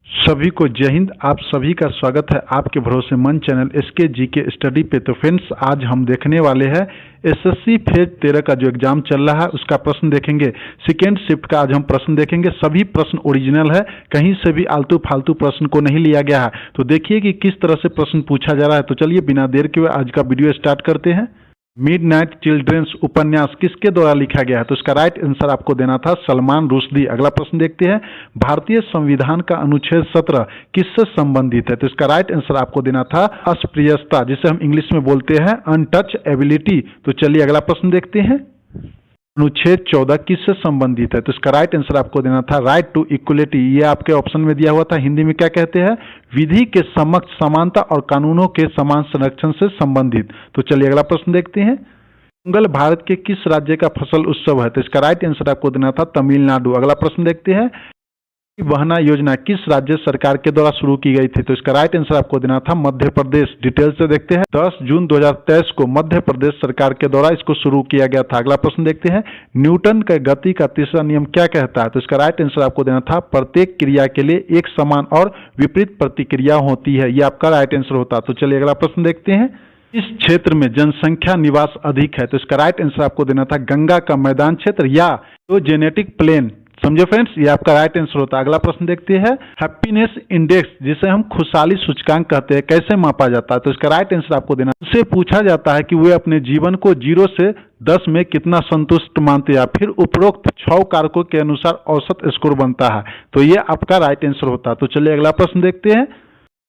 सभी को जय हिंद। आप सभी का स्वागत है आपके भरोसेमंद चैनल एसके जीके स्टडी पे। तो फ्रेंड्स, आज हम देखने वाले हैं एसएससी फेज 13 का जो एग्जाम चल रहा है उसका प्रश्न देखेंगे। सेकेंड शिफ्ट का आज हम प्रश्न देखेंगे। सभी प्रश्न ओरिजिनल है, कहीं से भी आलतू फालतू प्रश्न को नहीं लिया गया है। तो देखिए कि किस तरह से प्रश्न पूछा जा रहा है। तो चलिए बिना देर के आज का वीडियो स्टार्ट करते हैं। मिडनाइट चिल्ड्रंस उपन्यास किसके द्वारा लिखा गया है? तो इसका राइट आंसर आपको देना था सलमान रुश्दी। अगला प्रश्न देखते हैं, भारतीय संविधान का अनुच्छेद 17 किससे संबंधित है? तो इसका राइट आंसर आपको देना था अस्पृश्यता, जिसे हम इंग्लिश में बोलते हैं अनटचएबिलिटी। तो चलिए अगला प्रश्न देखते हैं, अनुच्छेद 14 किससे संबंधित है? तो इसका राइट आंसर आपको देना था राइट टू इक्वलिटी। ये आपके ऑप्शन में दिया हुआ था। हिंदी में क्या कहते हैं? विधि के समक्ष समानता और कानूनों के समान संरक्षण से संबंधित। तो चलिए अगला प्रश्न देखते हैं, पोंगल भारत के किस राज्य का फसल उत्सव है? तो इसका राइट आंसर आपको देना था तमिलनाडु। अगला प्रश्न देखते हैं, बहना योजना किस राज्य सरकार के द्वारा शुरू की गई थी? तो इसका राइट आंसर आपको देना था मध्य प्रदेश। डिटेल से देखते हैं, 10 जून 2023 को मध्य प्रदेश सरकार के द्वारा इसको शुरू किया गया था। अगला प्रश्न देखते हैं, न्यूटन के गति का तीसरा नियम क्या कहता है? तो इसका राइट आंसर आपको देना था प्रत्येक क्रिया के लिए एक समान और विपरीत प्रतिक्रिया होती है। ये आपका राइट आंसर होता। तो चलिए अगला प्रश्न देखते हैं, इस क्षेत्र में जनसंख्या निवास अधिक है? तो इसका राइट आंसर आपको देना था गंगा का मैदान क्षेत्र या तो जेनेटिक प्लेन। समझे फ्रेंड्स, ये आपका राइट आंसर होता है। अगला प्रश्न देखते हैं, हैप्पीनेस इंडेक्स जिसे हम खुशहाली सूचकांक कहते हैं कैसे मापा जाता है? तो इसका राइट आंसर आपको देना, उससे पूछा जाता है कि वे अपने जीवन को 0 से 10 में कितना संतुष्ट मानते हैं, फिर उपरोक्त 6 कारकों के अनुसार औसत स्कोर बनता है। तो ये आपका राइट आंसर होता है। तो चलिए अगला प्रश्न देखते हैं,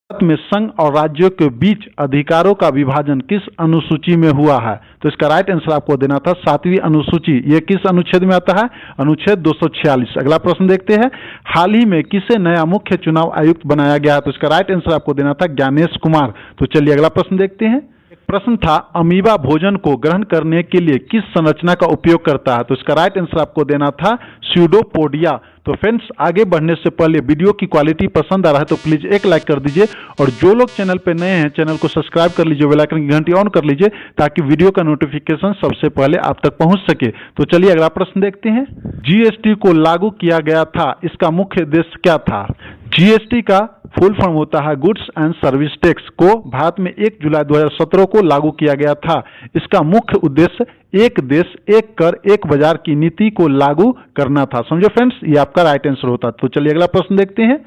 भारत में संघ और राज्यों के बीच अधिकारों का विभाजन किस अनुसूची में हुआ है? तो इसका राइट आंसर आपको देना था 7वीं अनुसूची। ये किस अनुच्छेद में आता है? अनुच्छेद 246। अगला प्रश्न देखते हैं, हाल ही में किसे नया मुख्य चुनाव आयुक्त बनाया गया है? तो इसका राइट आंसर आपको देना था ज्ञानेश कुमार। तो चलिए अगला प्रश्न देखते हैं, एक प्रश्न था, अमीबा भोजन को ग्रहण करने के लिए किस संरचना का उपयोग करता है? तो इसका राइट आंसर आपको देना था स्यूडोपोडिया। तो फ्रेंड्स, आगे बढ़ने से पहले वीडियो की क्वालिटी पसंद आ रहा है तो प्लीज एक लाइक कर दीजिए, और जो लोग चैनल पे नए हैं चैनल को सब्सक्राइब कर लीजिए, बेल आइकन की घंटी ऑन कर लीजिए ताकि वीडियो का नोटिफिकेशन सबसे पहले आप तक पहुंच सके। तो चलिए अगला प्रश्न देखते हैं, जीएसटी को लागू किया गया था, इसका मुख्य उद्देश्य क्या था? जीएसटी का फुल फॉर्म होता है गुड्स एंड सर्विस टैक्स, को भारत में 1 जुलाई 2017 को लागू किया गया था। इसका मुख्य उद्देश्य एक देश एक कर एक बाजार की नीति को लागू करना था। समझो फ्रेंड्स, ये आपका राइट आंसर होता। तो चलिए अगला प्रश्न देखते हैं,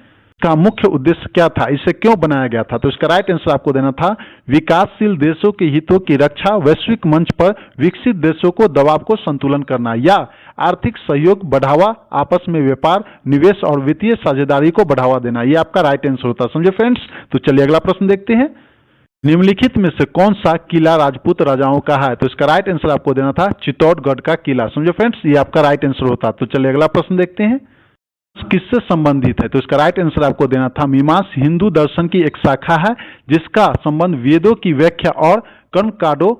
का मुख्य उद्देश्य क्या था, इसे क्यों बनाया गया था? तो इसका राइट आंसर आपको देना था विकासशील देशों के हितों की रक्षा, वैश्विक मंच पर विकसित देशों को दबाव को संतुलन करना, या आर्थिक सहयोग बढ़ावा, आपस में व्यापार, निवेश और वित्तीय साझेदारी को बढ़ावा देना। ये आपका राइट आंसर होता। समझे फ्रेंड्स। तो चलिए अगला प्रश्न देखते हैं, निम्नलिखित में से कौन सा किला राजपूत राजाओं का है? तो इसका राइट आंसर आपको देना था चित्तौड़गढ़ का किला। समझे फ्रेंड्स, ये आपका राइट आंसर होता। तो चलिए अगला प्रश्न देखते हैं, किससे संबंधित है? तो इसका राइट आंसर आपको देना था मीमांस हिंदू दर्शन की एक शाखा है जिसका संबंध वेदों की व्याख्या और कर्मकांडों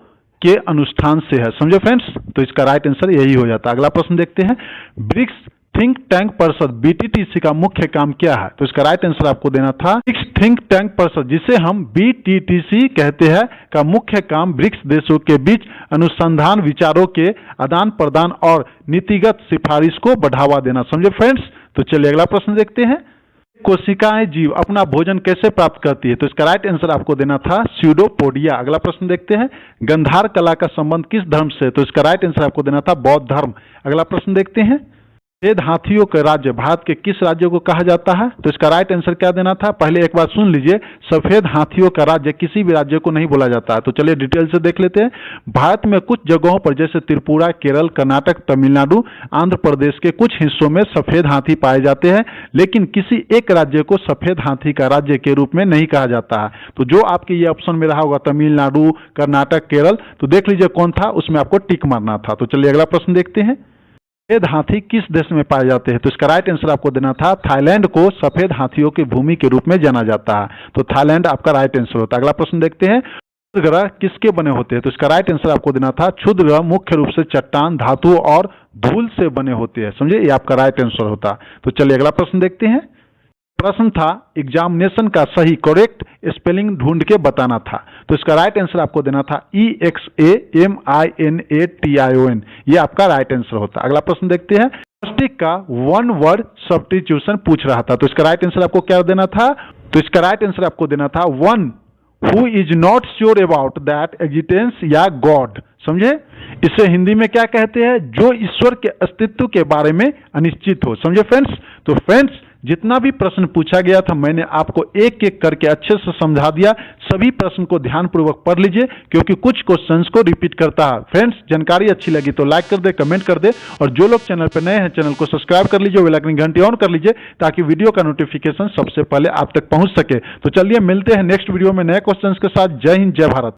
के अनुष्ठान से है। समझे फ्रेंड्स, तो इसका राइट आंसर यही हो जाता है। अगला प्रश्न देखते हैं, ब्रिक्स थिंक टैंक परिषद बीटीटीसी का मुख्य काम क्या है? तो इसका राइट आंसर आपको देना था ब्रिक्स थिंक टैंक परिषद, जिसे हम बीटीटीसी कहते हैं, का मुख्य काम ब्रिक्स देशों के बीच अनुसंधान, विचारों के आदान प्रदान और नीतिगत सिफारिश को बढ़ावा देना। समझे फ्रेंड्स। तो चलिए अगला प्रश्न देखते हैं, कोशिकाएं जीव अपना भोजन कैसे प्राप्त करती है? तो इसका राइट आंसर आपको देना था स्यूडोपोडिया। अगला प्रश्न देखते हैं, गंधार कला का संबंध किस धर्म से? तो इसका राइट आंसर आपको देना था बौद्ध धर्म। अगला प्रश्न देखते हैं, सफेद हाथियों का राज्य भारत के किस राज्य को कहा जाता है? तो इसका राइट आंसर क्या देना था? पहले एक बार सुन लीजिए, सफेद हाथियों का राज्य किसी भी राज्य को नहीं बोला जाता है। तो चलिए डिटेल से देख लेते हैं। भारत में कुछ जगहों पर जैसे त्रिपुरा, केरल, कर्नाटक, तमिलनाडु, आंध्र प्रदेश के कुछ हिस्सों में सफेद हाथी पाए जाते हैं, लेकिन किसी एक राज्य को सफेद हाथी का राज्य के रूप में नहीं कहा जाता है। तो जो आपके ये ऑप्शन में रहा होगा तमिलनाडु, कर्नाटक, केरल, तो देख लीजिए कौन था, उसमें आपको टिक मारना था। तो चलिए अगला प्रश्न देखते हैं, सफेद हाथी किस देश में पाए जाते हैं? तो इसका राइट आंसर आपको देना था थाईलैंड को सफेद हाथियों की भूमि के रूप में जाना जाता है। तो थाईलैंड आपका राइट आंसर होता है। अगला प्रश्न देखते हैं, क्षुद्र ग्रह किसके बने होते हैं? तो इसका राइट आंसर आपको देना था क्षुद्र ग्रह मुख्य रूप से चट्टान, धातु और धूल से बने होते हैं। समझे, ये आपका राइट आंसर होता। तो चलिए अगला प्रश्न देखते हैं, प्रश्न था एग्जामिनेशन का सही करेक्ट स्पेलिंग ढूंढ के बताना था। तो इसका राइट आंसर आपको देना था EXAMINATION। ये आपका राइट आंसर होता। अगला प्रश्न देखते हैं, टॉपिक का वन वर्ड सब्स्टिट्यूशन पूछ रहा था। तो इसका राइट आंसर आपको क्या देना था? तो इसका राइट आंसर आपको देना था one who is not sure about that existence या गॉड। समझे? इसे हिंदी में क्या कहते हैं? जो ईश्वर के अस्तित्व के बारे में अनिश्चित हो। समझे फ्रेंड्स? तो फ्रेंड्स, जितना भी प्रश्न पूछा गया था मैंने आपको एक एक करके अच्छे से समझा दिया। सभी प्रश्न को ध्यानपूर्वक पढ़ लीजिए क्योंकि कुछ क्वेश्चंस को रिपीट करता है। फ्रेंड्स, जानकारी अच्छी लगी तो लाइक कर दे, कमेंट कर दे, और जो लोग चैनल पर नए हैं चैनल को सब्सक्राइब कर लीजिए, बेल आइकन घंटी ऑन कर लीजिए ताकि वीडियो का नोटिफिकेशन सबसे पहले आप तक पहुंच सके। तो चलिए मिलते हैं नेक्स्ट वीडियो में नए क्वेश्चंस के साथ। जय हिंद, जय भारत।